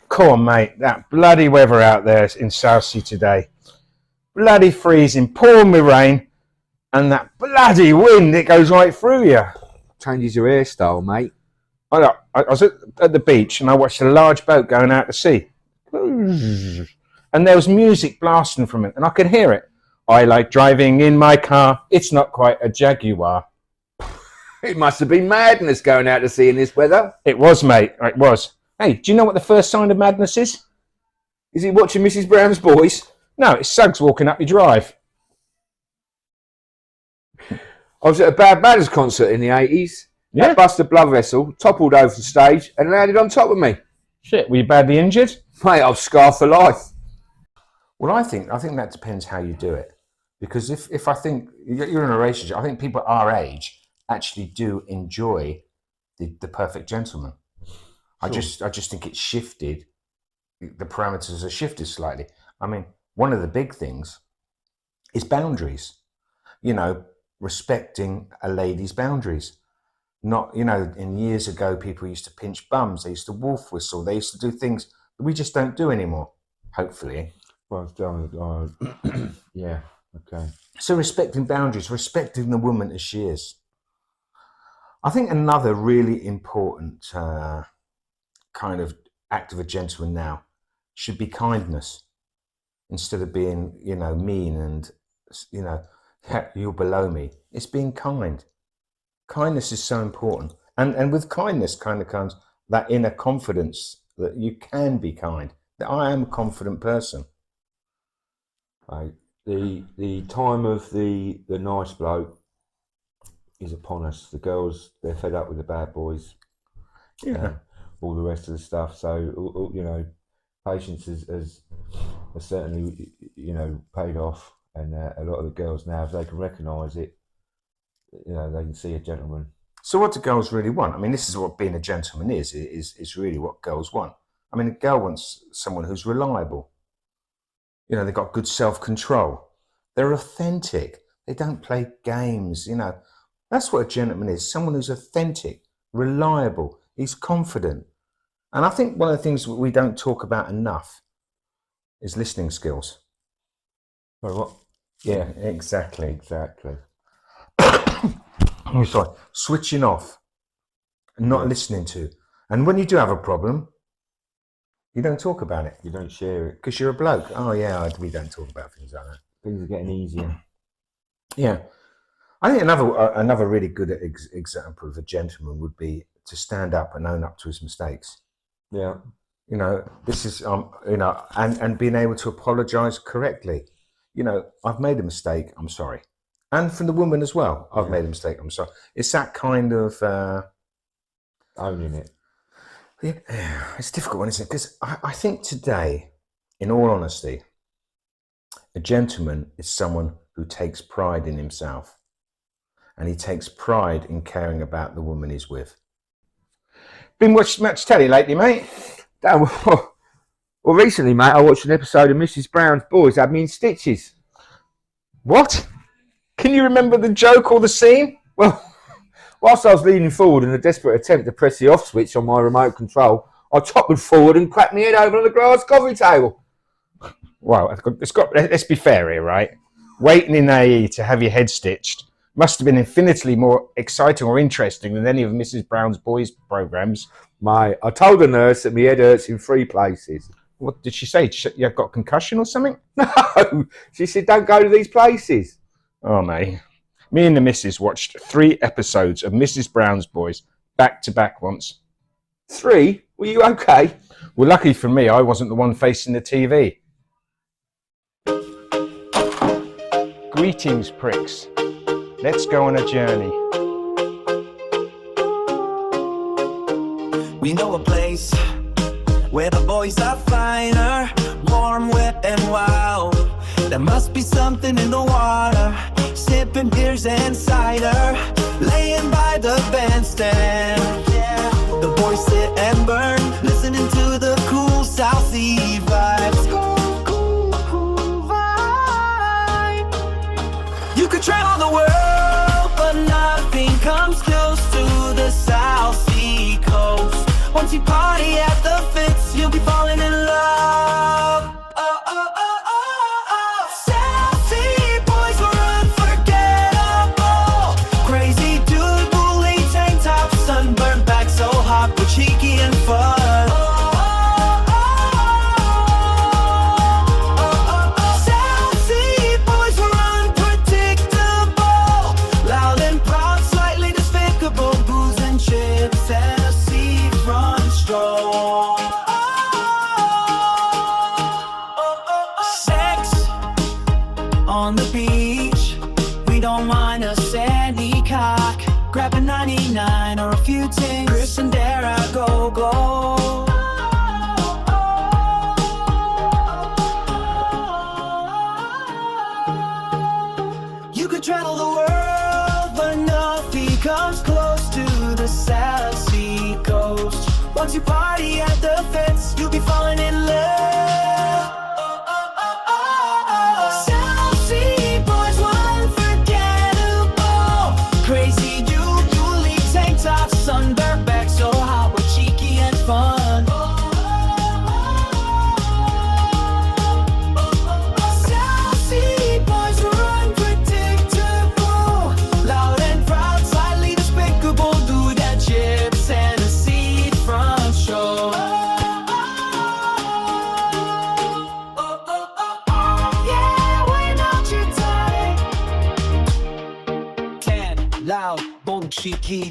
Speaker 1: Come on, mate. That bloody weather out there in Southsea today. Bloody freezing, pouring with rain, and that bloody wind that goes right through you.
Speaker 2: Changes your hairstyle, mate.
Speaker 1: I was at the beach and I watched a large boat going out to sea. And there was music blasting from it, and I could hear it. I like driving in my car. It's not quite a Jaguar.
Speaker 2: It must have been madness going out to sea in this weather.
Speaker 1: It was, mate. It was. Hey, do you know what the first sign of madness is?
Speaker 2: Is he watching Mrs. Brown's Boys?
Speaker 1: No, it's Suggs walking up your drive.
Speaker 2: I was at a Bad Manners concert in the 80s.
Speaker 1: Yeah.
Speaker 2: That busted blood vessel toppled over the stage and landed on top of me.
Speaker 1: Shit, were you badly injured?
Speaker 2: Mate, I've scarred for life.
Speaker 1: Well, I think that depends how you do it. Because if I think you're in a relationship, I think people our age actually do enjoy the perfect gentleman. Sure. I just think it's shifted. The parameters are shifted slightly. I mean, one of the big things is boundaries. You know, respecting a lady's boundaries. Not, in years ago, people used to pinch bums. They used to wolf whistle. They used to do things that we just don't do anymore, hopefully.
Speaker 2: Well, yeah, okay.
Speaker 1: So respecting boundaries, respecting the woman as she is. I think another really important kind of act of a gentleman now should be kindness. Instead of being, mean and, you're below me. It's being kind. Kindness is so important. And with kindness kind of comes that inner confidence that you can be kind, that I am a confident person.
Speaker 2: The time of the nice bloke is upon us. The girls, they're fed up with the bad boys.
Speaker 1: Yeah.
Speaker 2: All the rest of the stuff. So, patience has certainly, paid off. And a lot of the girls now, if they can recognise it, they can see a gentleman.
Speaker 1: So what do girls really want? I mean, this is what being a gentleman is really what girls want. I mean, a girl wants someone who's reliable. They've got good self-control. They're authentic. They don't play games, That's what a gentleman is, someone who's authentic, reliable, he's confident. And I think one of the things we don't talk about enough is listening skills.
Speaker 2: Sorry, what?
Speaker 1: Yeah, exactly.
Speaker 2: Exactly.
Speaker 1: Oh, sorry. Switching off and not listening to. And when you do have a problem, you don't talk about it
Speaker 2: You don't share it.
Speaker 1: because you're a bloke. Oh, yeah, we don't talk about things like that.
Speaker 2: Things are getting easier.
Speaker 1: Yeah. I think another really good example of a gentleman would be to stand up and own up to his mistakes.
Speaker 2: Yeah.
Speaker 1: You know, this is, you know, and being able to apologise correctly. You know, I've made a mistake, I'm sorry. And from the woman as well, I've made a mistake, I'm sorry. It's that kind of...
Speaker 2: Owning it.
Speaker 1: Yeah, it's a difficult one, isn't it? Because I think today, in all honesty, a gentleman is someone who takes pride in himself. And he takes pride in caring about the woman he's with. Been watching much telly lately, mate?
Speaker 2: Well, recently, mate, I watched an episode of Mrs. Brown's Boys had me in stitches.
Speaker 1: What? Can you remember the joke or the scene?
Speaker 2: Well, whilst I was leaning forward in a desperate attempt to press the off switch on my remote control, I toppled forward and cracked my head over on the grass coffee table.
Speaker 1: Well, let's be fair here, right? Waiting in AE to have your head stitched must have been infinitely more exciting or interesting than any of Mrs. Brown's Boys programmes.
Speaker 2: Mate, I told the nurse that my head hurts in 3 places.
Speaker 1: What did she say? You've got concussion or something?
Speaker 2: No, she said don't go to these places.
Speaker 1: Oh, mate. Me and the missus watched 3 episodes of Mrs. Brown's Boys back to back once.
Speaker 2: 3? Were you okay?
Speaker 1: Well, lucky for me, I wasn't the one facing the TV. Greetings, pricks. Let's go on a journey.
Speaker 3: We know a place where the boys are finer, warm, wet, and wild. There must be something in the water, sipping beers and cider, laying by the bandstand. Yeah, the boys sit and burn, listening to the cool South Sea vibes. Cool vibe. You could travel the world, but nothing comes close to the South Sea coast. Once you party at the Fitz, you'll be falling in love. South Sea boys were unforgettable. Crazy dude, bully tank top, sunburned back so hot, but cheeky and fun. South Sea boys were unpredictable, loud and proud, slightly despicable, booze and chips and a seafront stroll. Sex on the beach, we don't mind a sandy cock. Grab a 99 or a few tings, Chris and Dara go go. You could travel the world, but nothing comes close to the South Sea coast. Once you party at the Fitz, you'll be falling in love. South Sea boys were unforgettable. Crazy dude, bully tank top, sunburned back so hot, we're cheeky and fun. South Sea boys were unpredictable, loud and proud, slightly despicable, do that chips and a seafront show. Yeah, when out you tight. Can, loud, bold, cheeky,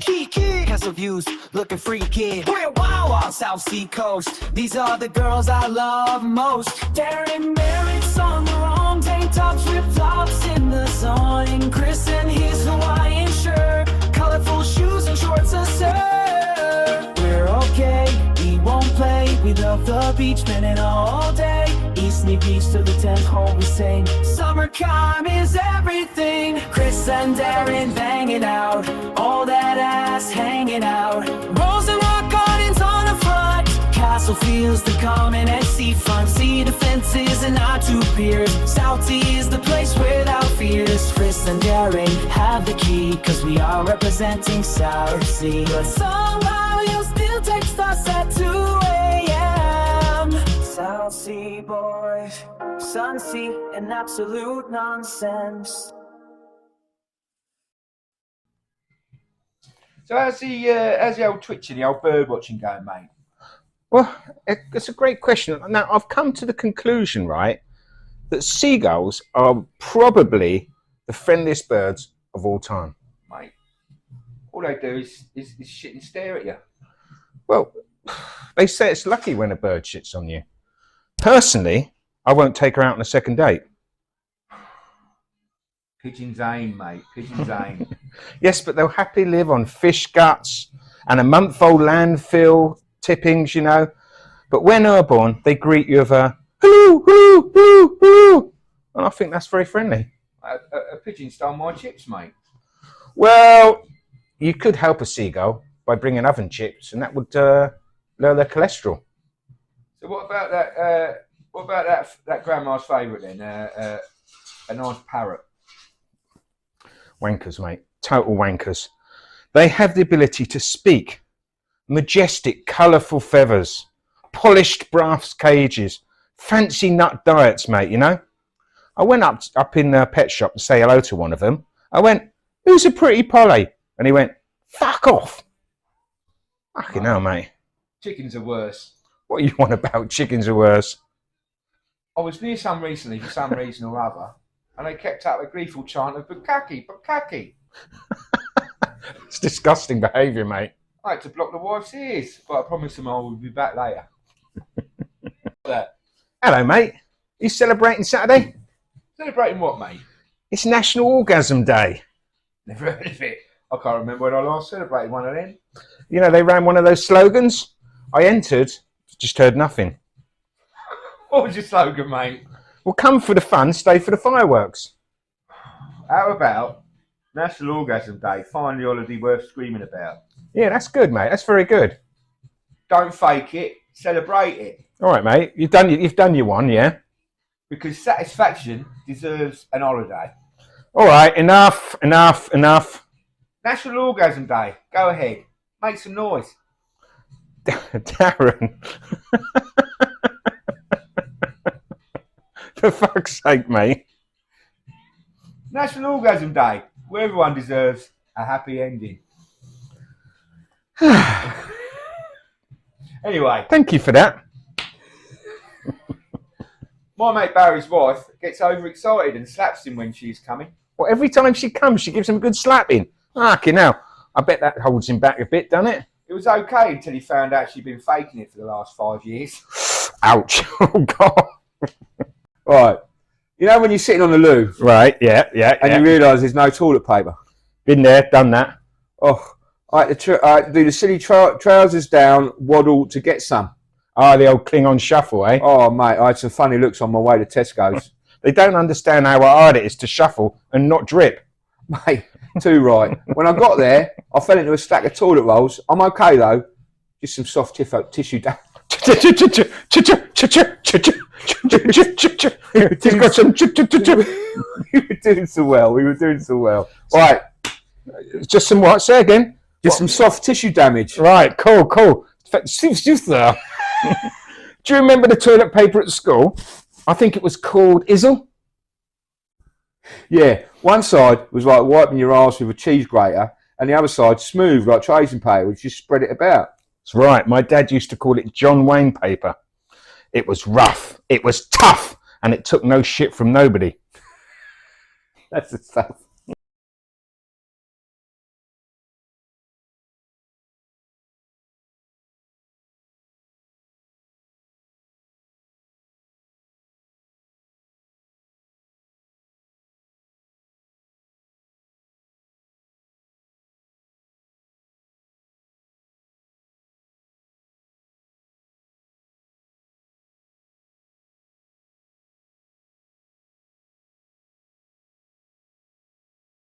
Speaker 3: castle views, looking freaky. We're wow on South Sea coast. These are the girls I love most. Darren Merrick's on the wrong, tank tops, flip flops in the sun. And Chris and his Hawaiian shirt, colorful shoes and shorts to serve. We're okay, we won't play. We love the beach, spending all day. East Knee Beach to the 10th hole we sing. Summertime is everything. Chris and Darren banging out, all that ass hanging out. Rose and rock gardens on the front. Castle feels the common and seafront. See the fences and our 2 piers. South Sea is the place without fears. Chris and Darren have the key, cause we are representing South Sea. But somehow you'll still text us at 2 a.m. South Sea boys,
Speaker 9: Sunset and absolute nonsense.
Speaker 2: So how's the old twitching, the old bird watching going, mate?
Speaker 1: Well, it's a great question. Now, I've come to the conclusion, right, that seagulls are probably the friendliest birds of all time.
Speaker 2: Mate, all they do is shit and stare at you.
Speaker 1: Well, they say it's lucky when a bird shits on you. Personally, I won't take her out on a second date.
Speaker 2: Pigeon's aim, mate. Pigeon's aim.
Speaker 1: Yes, but they'll happily live on fish guts and a month-old landfill tippings, you know. But when airborne, they greet you with a hello, hello, hello, hello. And I think that's very friendly.
Speaker 2: A pigeon stole my chips, mate.
Speaker 1: Well, you could help a seagull by bringing oven chips, and that would lower their cholesterol.
Speaker 2: So what about that? What about that grandma's favourite then? A nice parrot.
Speaker 1: Wankers, mate. Total wankers. They have the ability to speak. Majestic, colourful feathers. Polished brass cages. Fancy nut diets, mate, you know? I went up in the pet shop to say hello to one of them. I went, who's a pretty Polly? And he went, fuck off. Fucking hell, mate.
Speaker 2: Chickens are worse.
Speaker 1: What are you on about? Chickens are worse.
Speaker 2: I was near some recently for some reason or other, and they kept up a gleeful chant of Bukaki, Bukaki.
Speaker 1: It's disgusting behaviour, mate.
Speaker 2: I had to block the wife's ears, but I promised them I would be back later.
Speaker 1: Hello, mate. You celebrating Saturday?
Speaker 2: Celebrating what, mate?
Speaker 1: It's National Orgasm Day.
Speaker 2: Never heard of it. I can't remember when I last celebrated one of them.
Speaker 1: You know, they ran one of those slogans. I entered, just heard nothing.
Speaker 2: What was your slogan, mate?
Speaker 1: Well, come for the fun, stay for the fireworks.
Speaker 2: How about National Orgasm Day? Find the holiday worth screaming about.
Speaker 1: Yeah, that's good, mate. That's very good.
Speaker 2: Don't fake it, celebrate it.
Speaker 1: All right, mate. You've done your one, yeah?
Speaker 2: Because satisfaction deserves an holiday.
Speaker 1: All right, enough.
Speaker 2: National Orgasm Day. Go ahead. Make some noise.
Speaker 1: Darren. For fuck's sake, mate.
Speaker 2: National Orgasm Day, where everyone deserves a happy ending. Anyway.
Speaker 1: Thank you for that.
Speaker 2: My mate Barry's wife gets overexcited and slaps him when she's coming.
Speaker 1: Well, every time she comes, she gives him a good slapping. Fucking hell. I bet that holds him back a bit, doesn't it?
Speaker 2: It was okay until he found out she'd been faking it for the last 5 years.
Speaker 1: Ouch. Oh, God.
Speaker 2: Right. You know when you're sitting on the loo?
Speaker 1: Right, yeah.
Speaker 2: And you realise there's no toilet paper?
Speaker 1: Been there, done that.
Speaker 2: Oh, I had to do the silly trousers down, waddle to get some.
Speaker 1: Ah, the old Klingon shuffle, eh?
Speaker 2: Oh, mate, I had some funny looks on my way to Tesco's.
Speaker 1: They don't understand how hard it is to shuffle and not drip.
Speaker 2: Mate, too right. When I got there, I fell into a stack of toilet rolls. I'm okay, though. Just some soft tissue down.
Speaker 1: He's got some.
Speaker 2: We were doing so well. Right.
Speaker 1: Just some what? Say again.
Speaker 2: Just some soft tissue damage.
Speaker 1: Right, cool. Do you remember the toilet paper at school? I think it was called Izzle.
Speaker 2: Yeah, one side was like wiping your arse with a cheese grater, and the other side smooth like tracing paper, which just spread it about.
Speaker 1: That's right. My dad used to call it John Wayne paper. It was rough. It was tough. And it took no shit from nobody.
Speaker 2: That's the stuff.